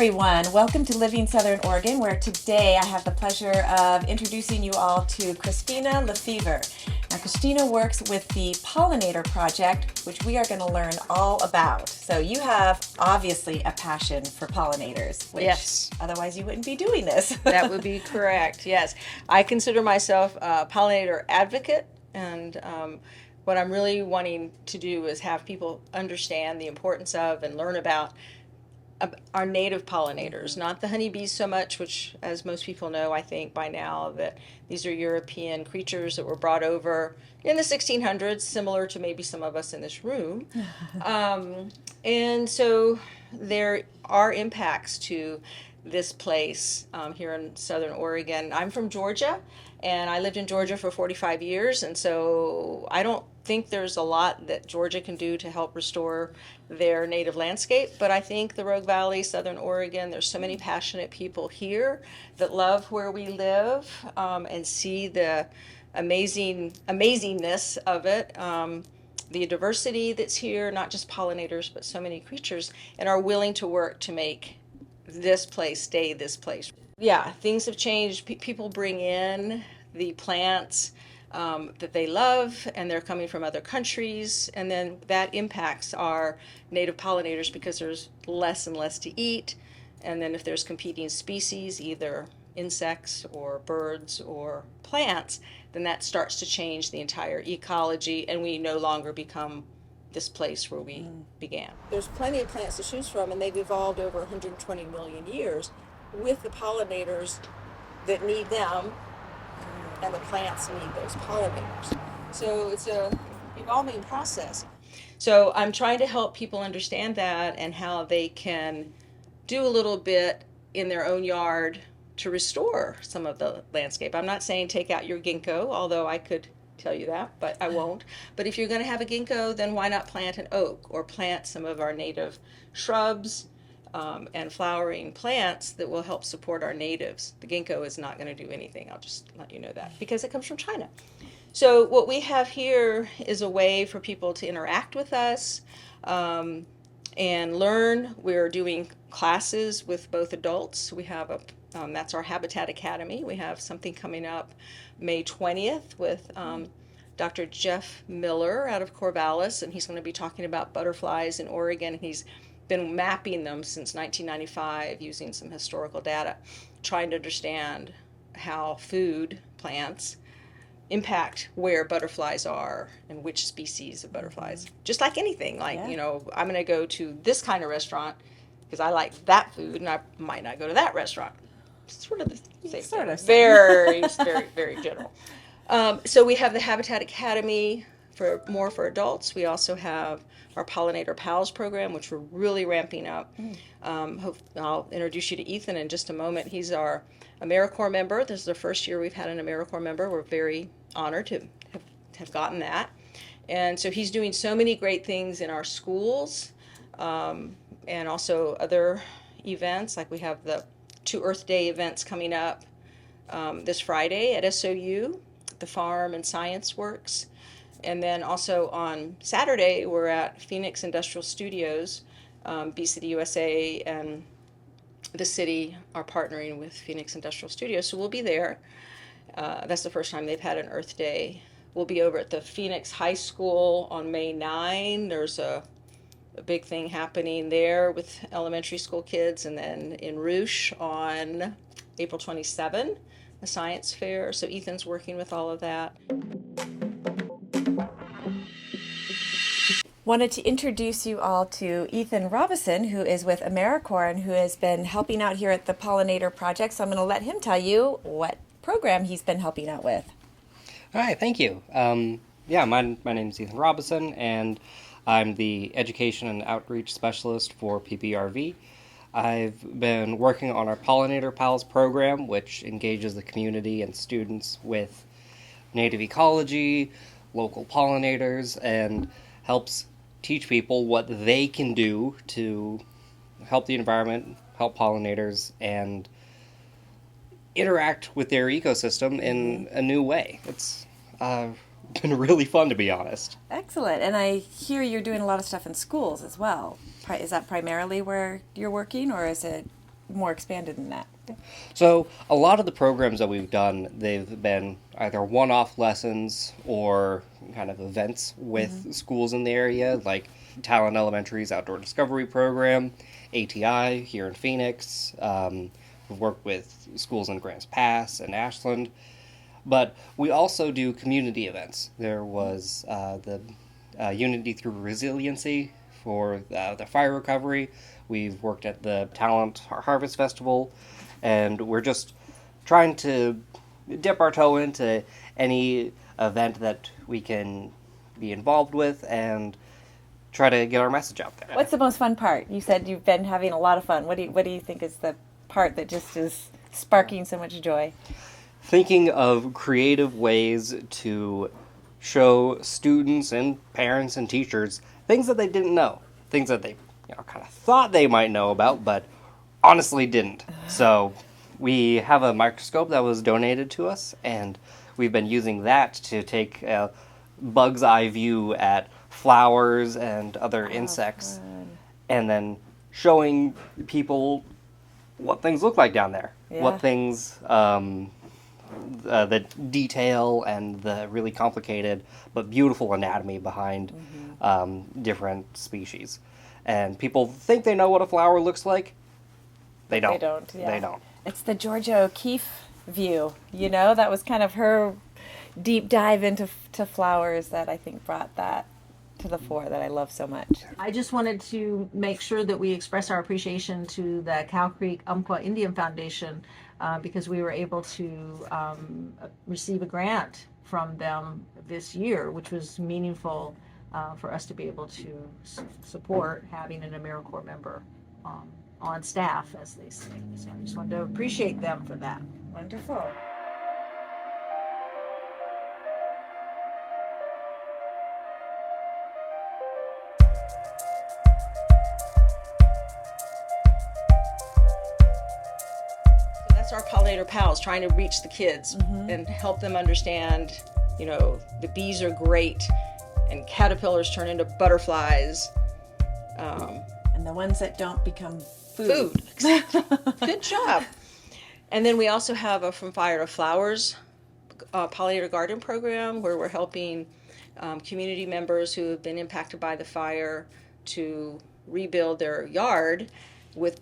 everyone. Welcome to Living Southern Oregon, where today I have the pleasure of introducing you all to Christina Lefevre. Now, Christina works with the Pollinator Project, which we are going to learn all about. So you have obviously a passion for pollinators, which Yes. Otherwise you wouldn't be doing this. That would be correct, yes. I consider myself a pollinator advocate, and what I'm really wanting to do is have people understand the importance of and learn about our native pollinators, not the honeybees so much, which, as most people know, I think by now, that these are European creatures that were brought over in the 1600s, similar to maybe some of us in this room. And so there are impacts to this place here in Southern Oregon. I'm from Georgia, and I lived in Georgia for 45 years, and so I don't think there's a lot that Georgia can do to help restore their native landscape, but I think the Rogue Valley, Southern Oregon, there's so many passionate people here that love where we live and see the amazingness of it, the diversity that's here, not just pollinators, but so many creatures, and are willing to work to make this place stay this place. Yeah, things have changed. People bring in the plants that they love, and they're coming from other countries, and then that impacts our native pollinators because there's less and less to eat, and then if there's competing species, either insects or birds or plants, then that starts to change the entire ecology, and we no longer become this place where we began. There's plenty of plants to choose from, and they've evolved over 120 million years with the pollinators that need them, and the plants need those pollinators. So it's a evolving process. So I'm trying to help people understand that and how they can do a little bit in their own yard to restore some of the landscape. I'm not saying take out your ginkgo, although I could tell you that, but I won't. But if you're going to have a ginkgo, then why not plant an oak or plant some of our native shrubs and flowering plants that will help support our natives. The ginkgo is not going to do anything, I'll just let you know that, because it comes from China. So what we have here is a way for people to interact with us and learn. We're doing classes with both adults. We have that's our Habitat Academy. We have something coming up May 20th with Dr. Jeff Miller out of Corvallis, and he's going to be talking about butterflies in Oregon. He's been mapping them since 1995 using some historical data, trying to understand how food plants impact where butterflies are and which species of butterflies. Just like anything, like, I'm going to go to this kind of restaurant because I like that food, and I might not go to that restaurant. Sort of the same Sort of. Very, very, very general. So we have the Habitat Academy for adults. We also have our Pollinator Pals program, which we're really ramping up. I'll introduce you to Ethan in just a moment. He's our AmeriCorps member. This is the first year we've had an AmeriCorps member. We're very honored to have gotten that. And so he's doing so many great things in our schools and also other events. Like we have the 2 Earth Day events coming up this Friday at SOU, the Farm and Science Works. And then also on Saturday, we're at Phoenix Industrial Studios. BCD USA and the city are partnering with Phoenix Industrial Studios, so we'll be there. That's the first time they've had an Earth Day. We'll be over at the Phoenix High School on May 9. There's a big thing happening there with elementary school kids. And then in Rouge on April 27, a science fair. So Ethan's working with all of that. Wanted to introduce you all to Ethan Robison, who is with AmeriCorps and who has been helping out here at the Pollinator Project. So I'm going to let him tell you what program he's been helping out with. All right, thank you. My name is Ethan Robison, and I'm the Education and Outreach Specialist for PPRV. I've been working on our Pollinator Pals program, which engages the community and students with native ecology, local pollinators, and helps teach people what they can do to help the environment, help pollinators, and interact with their ecosystem in a new way. It's been really fun, to be honest. Excellent. And I hear you're doing a lot of stuff in schools as well. Is that primarily where you're working, or is it more expanded than that? So a lot of the programs that we've done, they've been either one-off lessons or kind of events with schools in the area, like Talon Elementary's Outdoor Discovery Program, ATI here in Phoenix. We've worked with schools in Grants Pass and Ashland. But we also do community events. There was the Unity Through Resiliency for the fire recovery. We've worked at the Talent Harvest Festival, and we're just trying to dip our toe into any event that we can be involved with and try to get our message out there. What's the most fun part? You said you've been having a lot of fun. What do you think is the part that just is sparking so much joy? Thinking of creative ways to show students and parents and teachers things that they didn't know, things that they kind of thought they might know about, but honestly didn't. So we have a microscope that was donated to us, and we've been using that to take a bug's eye view at flowers and other insects, and then showing people what things look like down there, what things the detail and the really complicated but beautiful anatomy behind different species. And people think they know what a flower looks like. They don't. They don't. Yeah. They don't. It's the Georgia O'Keeffe view. That was kind of her deep dive into flowers that I think brought that to the fore that I love so much. I just wanted to make sure that we express our appreciation to the Cow Creek Umpqua Indian Foundation because we were able to receive a grant from them this year, which was meaningful for us to be able to support having an AmeriCorps member on staff, as they say. So I just wanted to appreciate them for that. Wonderful. That's our pollinator pals, trying to reach the kids and help them understand, the bees are great and caterpillars turn into butterflies. And the ones that don't become food. Good job. And then we also have a From Fire to Flowers pollinator garden program where we're helping community members who have been impacted by the fire to rebuild their yard with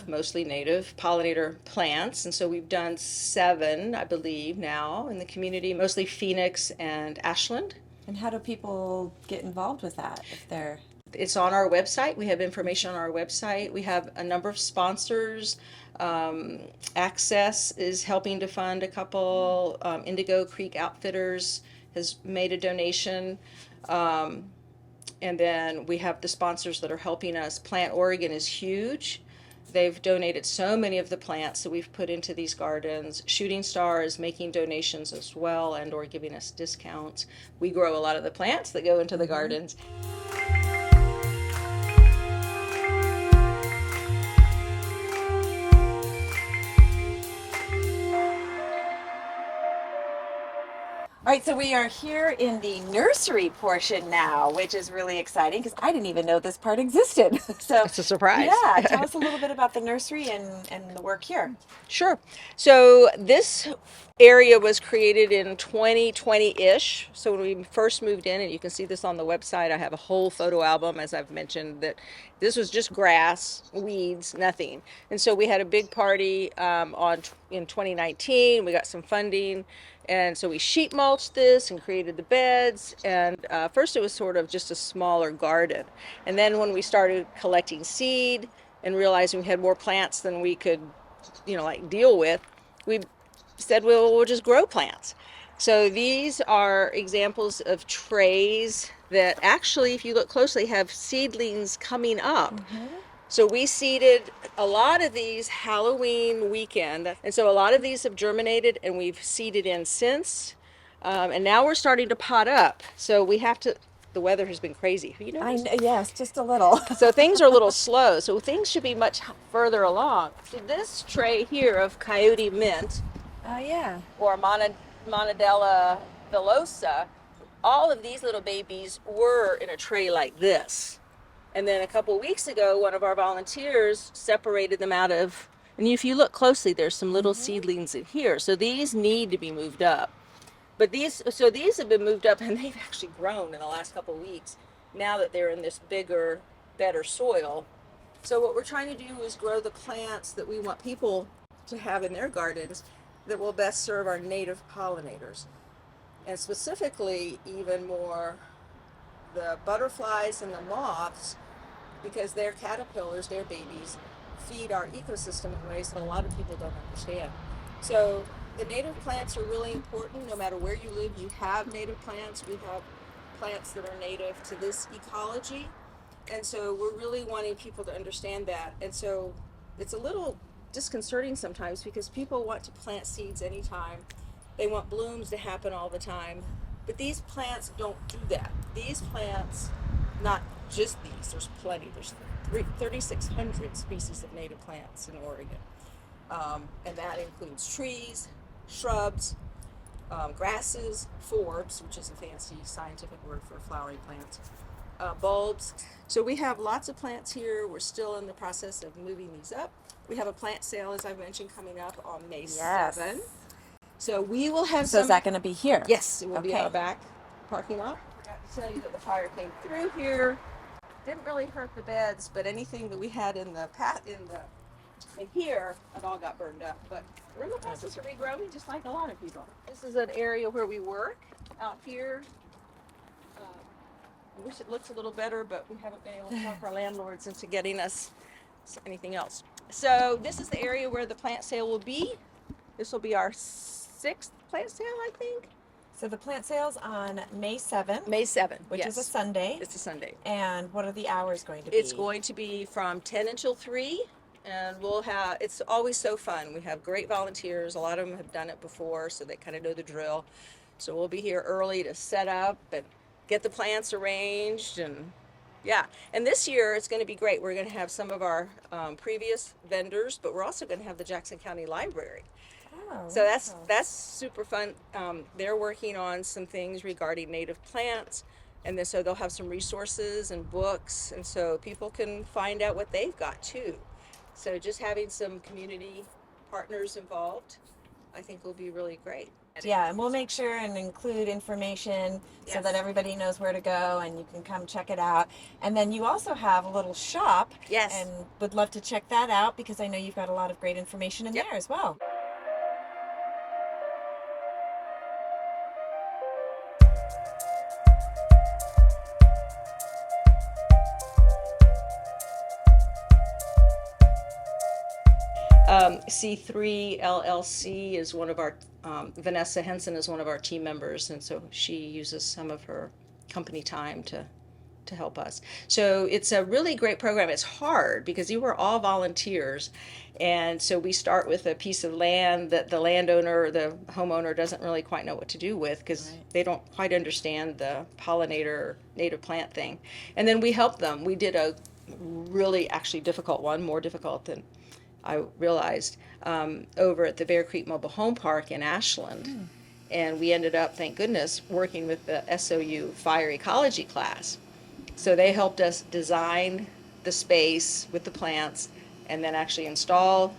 mostly native pollinator plants. And so we've done 7, I believe, now in the community, mostly Phoenix and Ashland. And how do people get involved with that if they're... It's on our website. We have information on our website. We have a number of sponsors. Access is helping to fund a couple. Indigo Creek Outfitters has made a donation. And then we have the sponsors that are helping us. Plant Oregon is huge. They've donated so many of the plants that we've put into these gardens. Shooting Star is making donations as well and or giving us discounts. We grow a lot of the plants that go into the gardens. All right, so we are here in the nursery portion now, which is really exciting because I didn't even know this part existed. So It's a surprise. Yeah, tell us a little bit about the nursery and the work here. Sure. So this area was created in 2020-ish. So when we first moved in, and you can see this on the website, I have a whole photo album, as I've mentioned, that this was just grass, weeds, nothing. And so we had a big party in 2019. We got some funding. And so we sheet mulched this and created the beds. And first it was sort of just a smaller garden. And then when we started collecting seed and realizing we had more plants than we could, deal with, we said, well, we'll just grow plants. So these are examples of trays that actually, if you look closely, have seedlings coming up. So we seeded a lot of these Halloween weekend. And so a lot of these have germinated and we've seeded in since. And now we're starting to pot up. So we have to, the weather has been crazy. Yes, just a little. So things are a little slow. So things should be much further along. So this tray here of Coyote Mint. Oh, yeah. Or Monodella villosa, all of these little babies were in a tray like this. And then a couple weeks ago, one of our volunteers separated them out of, and if you look closely, there's some little seedlings in here. So these need to be moved up. But these have been moved up and they've actually grown in the last couple of weeks now that they're in this bigger, better soil. So what we're trying to do is grow the plants that we want people to have in their gardens that will best serve our native pollinators. And specifically, even more, the butterflies and the moths, because their caterpillars, their babies, feed our ecosystem in ways that a lot of people don't understand. So the native plants are really important. No matter where you live, you have native plants. We have plants that are native to this ecology. And so we're really wanting people to understand that. And so it's a little disconcerting sometimes because people want to plant seeds anytime. They want blooms to happen all the time. But these plants don't do that. These plants, not just these, there's plenty. There's 3,600 species of native plants in Oregon. And that includes trees, shrubs, grasses, forbs, which is a fancy scientific word for flowering plants, bulbs. So we have lots of plants here. We're still in the process of moving these up. We have a plant sale, as I mentioned, coming up on May 7th. So we will have So is that going to be here? Yes, it will be our back parking lot. I forgot to tell you that the fire came through here. Didn't really hurt the beds, but anything that we had in here, it all got burned up. But we're in the process of regrowing, just like a lot of people. This is an area where we work out here. I wish it looked a little better, but we haven't been able to talk our landlords into getting us anything else. So this is the area where the plant sale will be. This will be our 6th plant sale, I think. So the plant sale's on May 7th. May 7th, which is a Sunday. It's a Sunday. And what are the hours going to be? It's going to be from 10 until 3. And it's always so fun. We have great volunteers. A lot of them have done it before, so they kind of know the drill. So we'll be here early to set up and get the plants arranged. And yeah, and this year it's going to be great. We're going to have some of our previous vendors, but we're also going to have the Jackson County Library. Oh, So that's super fun. They're working on some things regarding native plants, and then so they'll have some resources and books, and so people can find out what they've got too. So just having some community partners involved, I think will be really great. Yeah, and we'll make sure and include information so that everybody knows where to go and you can come check it out. And then you also have a little shop. Yes. And would love to check that out because I know you've got a lot of great information in there as well. C3 LLC is one of our, Vanessa Henson is one of our team members, and so she uses some of her company time to help us. So it's a really great program. It's hard because you were all volunteers, and so we start with a piece of land that the landowner or the homeowner doesn't really quite know what to do with because they don't quite understand the pollinator native plant thing. And then we help them. We did a really actually difficult one, more difficult than I realized, over at the Bear Creek Mobile Home Park in Ashland. And we ended up, thank goodness, working with the SOU fire ecology class. So they helped us design the space with the plants and then actually install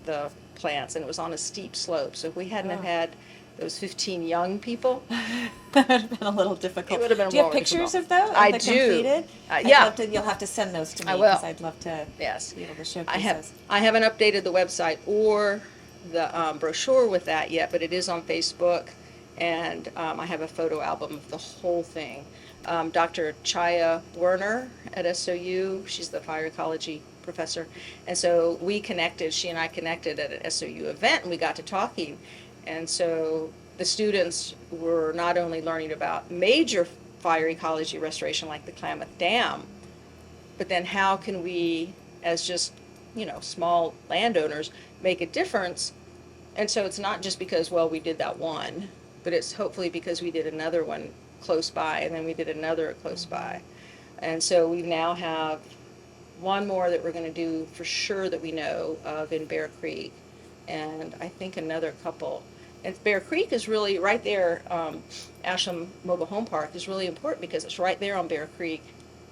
the plants. And it was on a steep slope. So if we hadn't have had those 15 young people, That would have been a little difficult. It would have been Do you have more pictures difficult. of those? I the do. Completed? Yeah. You'll have to send those to me I will. because I'd love to yes, be able to showcase I those. haven't updated the website or the brochure with that yet, but it is on Facebook, and I have a photo album of the whole thing. Dr. Chaya Werner at SOU, she's the fire ecology professor, and so she and I connected at an SOU event, and we got to talking, and so the students were not only learning about major fire ecology restoration like the Klamath Dam, but then how can we, as just, small landowners, make a difference? And so it's not just because, we did that one, but it's hopefully because we did another one close by, and then we did another close by. And so we now have one more that we're going to do for sure that we know of in Bear Creek, and I think another couple. And Bear Creek is really right there. Ashland Mobile Home Park is really important because it's right there on Bear Creek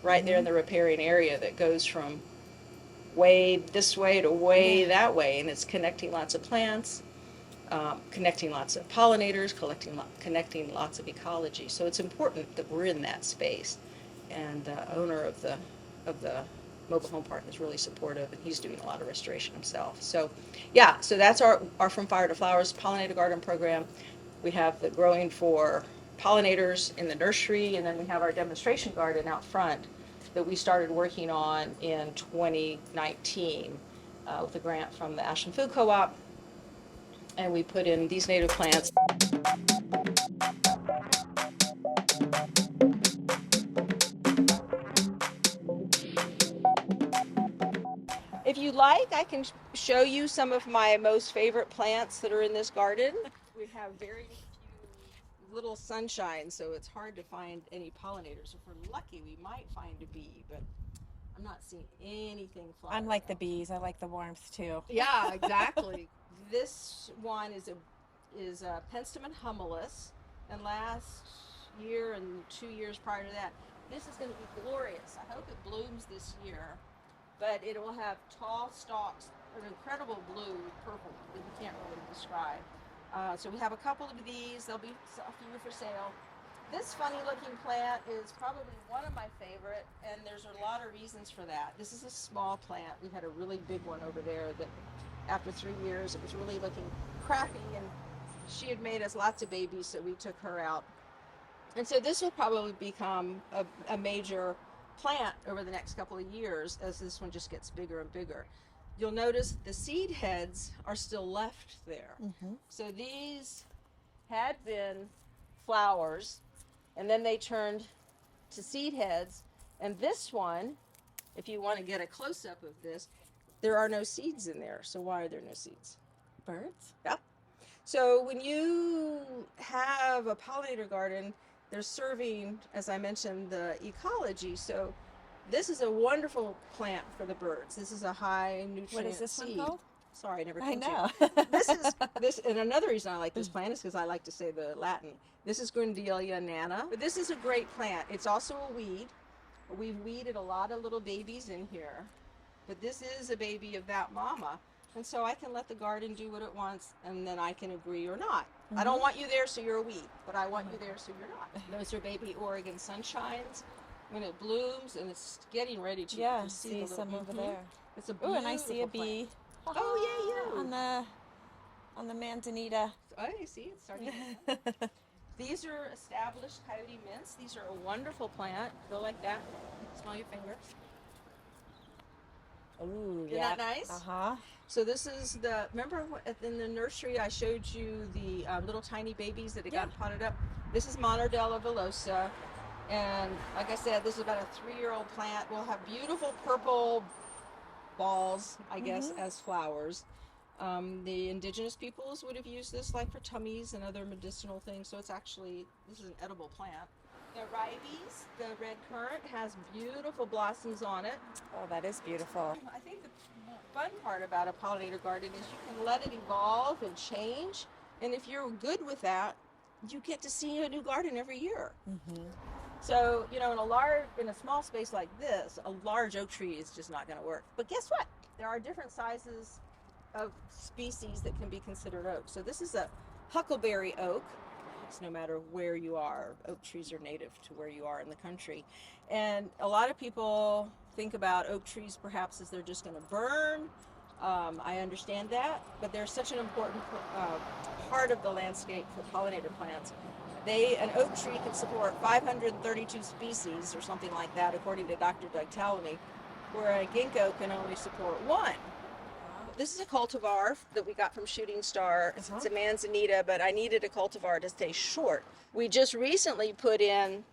right there in the riparian area that goes from way this way to way that way, and it's connecting lots of plants, connecting lots of pollinators, connecting lots of ecology. So it's important that we're in that space. And the owner of the mobile home park is really supportive, and he's doing a lot of restoration himself. So yeah, so that's our From Fire to Flowers pollinator garden program. We have the growing for pollinators in the nursery, and then we have our demonstration garden out front that we started working on in 2019 with a grant from the Ashland Food Co-op. And we put in these native plants. If you like, I can show you some of my most favorite plants that are in this garden. We have very few little sunshine, so it's hard to find any pollinators. If we're lucky, we might find a bee, but I'm not seeing anything flying. I'm like the bees. I like the warmth too. Yeah, exactly. This one is a Penstemon humilis, and last year and 2 years prior to that, this is going to be glorious. I hope it blooms this year, but it will have tall stalks, an incredible blue, purple that you can't really describe. So we have a couple of these. There'll be a few for sale. This funny looking plant is probably one of my favorite, and there's a lot of reasons for that. This is a small plant. We had a really big one over there that after 3 years it was really looking crappy, and she had made us lots of babies, so we took her out. And so this will probably become a major plant over the next couple of years as this one just gets bigger and bigger. You'll notice the seed heads are still left there. So these had been flowers, and then they turned to seed heads. And this one, if you want to get a close-up of this, there are no seeds in there. So why are there no seeds? Birds? Yeah. So when you have a pollinator garden, they're serving, as I mentioned, the ecology. So this is a wonderful plant for the birds. This is a high nutrient What is this seed. one called? Sorry, I never I told know. you. This, and another reason I like this plant is because I like to say the Latin. This is Grindelia nana. But this is a great plant. It's also a weed. We've weeded a lot of little babies in here, but this is a baby of that mama. And so I can let the garden do what it wants, and then I can agree or not. I don't want you there, so you're a weed, but I want you there, so you're not. Those are baby Oregon sunshines. When it blooms, and it's getting ready to Yeah, see see the little, some over there. It's a Oh, beautiful and I see a plant. bee. Oh, yeah, On the manzanita. Oh, you see, it's starting. These are established coyote mints. These are a wonderful plant. Go like that. Smell your finger. Ooh, Isn't that nice? Uh-huh. So this is remember in the nursery I showed you the little tiny babies that had gotten potted up? This is Monardella villosa. And like I said, this is about a 3-year-old plant. We'll have beautiful purple balls, I guess, as flowers. The indigenous peoples would have used this like for tummies and other medicinal things. So this is an edible plant. The ribes, the red currant, has beautiful blossoms on it. Oh, that is beautiful. I think the fun part about a pollinator garden is you can let it evolve and change. And if you're good with that, you get to see a new garden every year. So, in a small space like this, a large oak tree is just not going to work. But guess what? There are different sizes of species that can be considered oak. So this is a huckleberry oak. It's no matter where you are. Oak trees are native to where you are in the country. And a lot of people think about oak trees perhaps as they're just going to burn. I understand that, but they're such an important part of the landscape for pollinator plants. An oak tree can support 532 species or something like that, according to Dr. Doug Talamy, where a ginkgo can only support 1. This is a cultivar that we got from Shooting Star. It's a manzanita, but I needed a cultivar to stay short. We just recently put in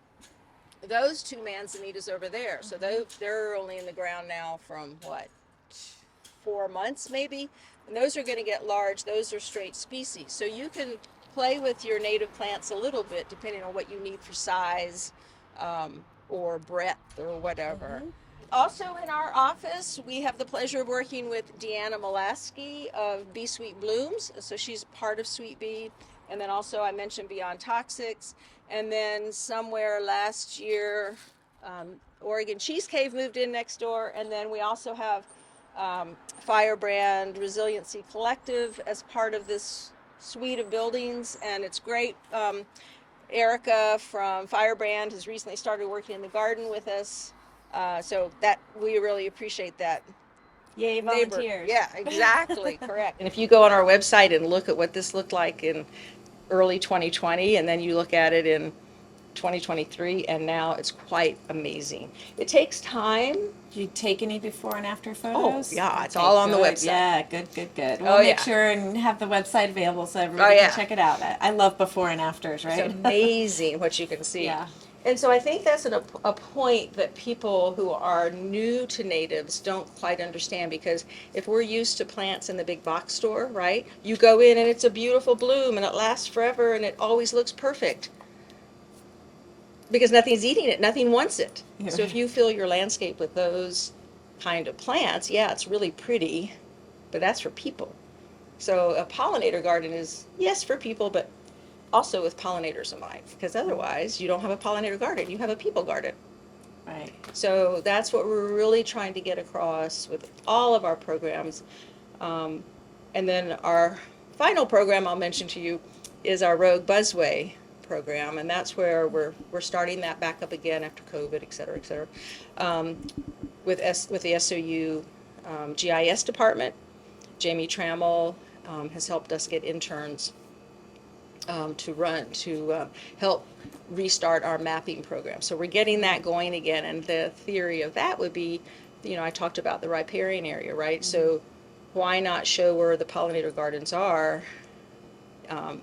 those 2 manzanitas over there. So they're only in the ground now from 4 months maybe? And those are going to get large. Those are straight species. So you can play with your native plants a little bit depending on what you need for size or breadth or whatever. Also in our office, we have the pleasure of working with Deanna Molaski of Bee Sweet Blooms. So she's part of Sweet Bee. And then also I mentioned Beyond Toxics. And then somewhere last year, Oregon Cheese Cave moved in next door, and then we also have Firebrand Resiliency Collective as part of this suite of buildings, and it's great. Erica from Firebrand has recently started working in the garden with us, so that we really appreciate that. Yay, Neighbor. volunteers. Yeah, exactly, correct. And if you go on our website and look at what this looked like in early 2020, and then you look at it in 2023, and now it's quite amazing. It takes time. Do you take any before and after Oh, photos? yeah, it's all on the good. website. Yeah, good. We'll Oh, make yeah. sure and have the website available so everybody Oh, yeah. can check it out. I love before and afters, right? It's amazing what you can see. Yeah. And so I think that's a point that people who are new to natives don't quite understand, because if we're used to plants in the big box store, right? You go in and it's a beautiful bloom and it lasts forever and it always looks perfect. Because nothing's eating it, nothing wants it. Yeah. So if you fill your landscape with those kind of plants, yeah, it's really pretty, but that's for people. So a pollinator garden is, yes, for people, but also with pollinators in mind, because otherwise you don't have a pollinator garden, you have a people garden. Right. So that's what we're really trying to get across with all of our programs. And then our final program I'll mention to you is our Rogue Buzzway program, and that's where we're starting that back up again after COVID, et cetera, with the SOU GIS department. Jamie Trammell has helped us get interns to help restart our mapping program. So we're getting that going again, and the theory of that would be, I talked about the riparian area, right? Mm-hmm. So why not show where the pollinator gardens are,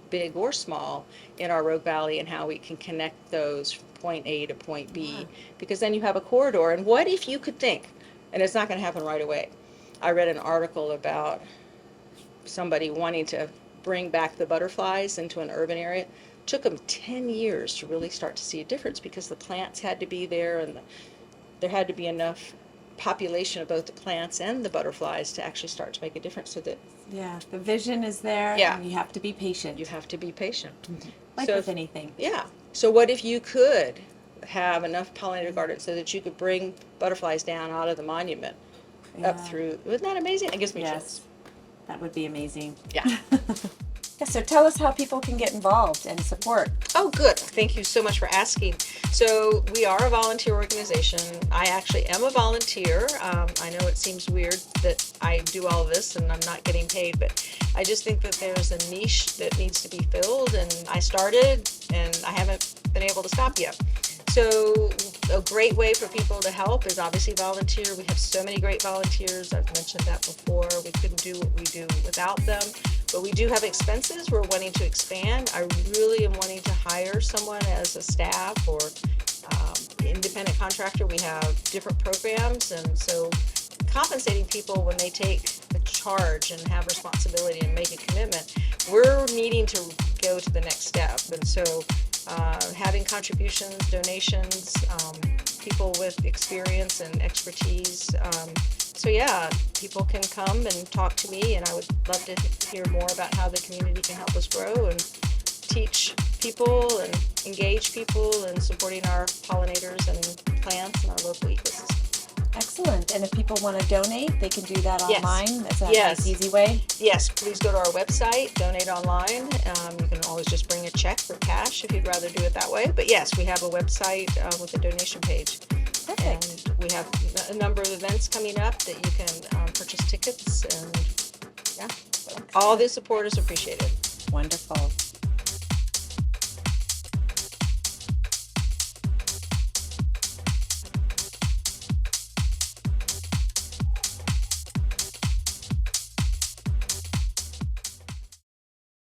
big or small, in our Rogue Valley, and how we can connect those from point A to point B, yeah. Because then you have a corridor. And what if you could think, and it's not going to happen right away. I read an article about somebody wanting to bring back the butterflies into an urban area. It took them 10 years to really start to see a difference, because the plants had to be there, and there had to be enough population of both the plants and the butterflies to actually start to make a difference. So that, yeah, the vision is there, yeah. And you have to be patient. You have to be patient. Mm-hmm. Like so with anything. Yeah. So what if you could have enough pollinator gardens so that you could bring butterflies down out of the monument, yeah. Up through, isn't that amazing? It gives me chills. That would be amazing. Yeah. Yeah, so tell us how people can get involved and support. Oh, good. Thank you so much for asking. So we are a volunteer organization. I actually am a volunteer. I know it seems weird that I do all this and I'm not getting paid, but I just think that there's a niche that needs to be filled, and I started and I haven't been able to stop yet. So a great way for people to help is obviously volunteer. We have so many great volunteers. I've mentioned that before. We couldn't do what we do without them. But we do have expenses. We're wanting to expand. I really am wanting to hire someone as a staff or independent contractor. We have different programs, and so compensating people when they take the charge and have responsibility and make a commitment, we're needing to go to the next step. And so having contributions, donations, people with experience and expertise. So yeah, people can come and talk to me, and I would love to hear more about how the community can help us grow and teach people and engage people in supporting our pollinators and plants and our local ecosystem. Excellent. And if people want to donate, they can do that Yes. online? That's a Yes. nice, easy way? Yes, please go to our website, donate online. You can always just bring a check for cash if you'd rather do it that way. But yes, we have a website with a donation page. Perfect. And we have a number of events coming up that you can purchase tickets. And yeah, all the support is appreciated. Wonderful.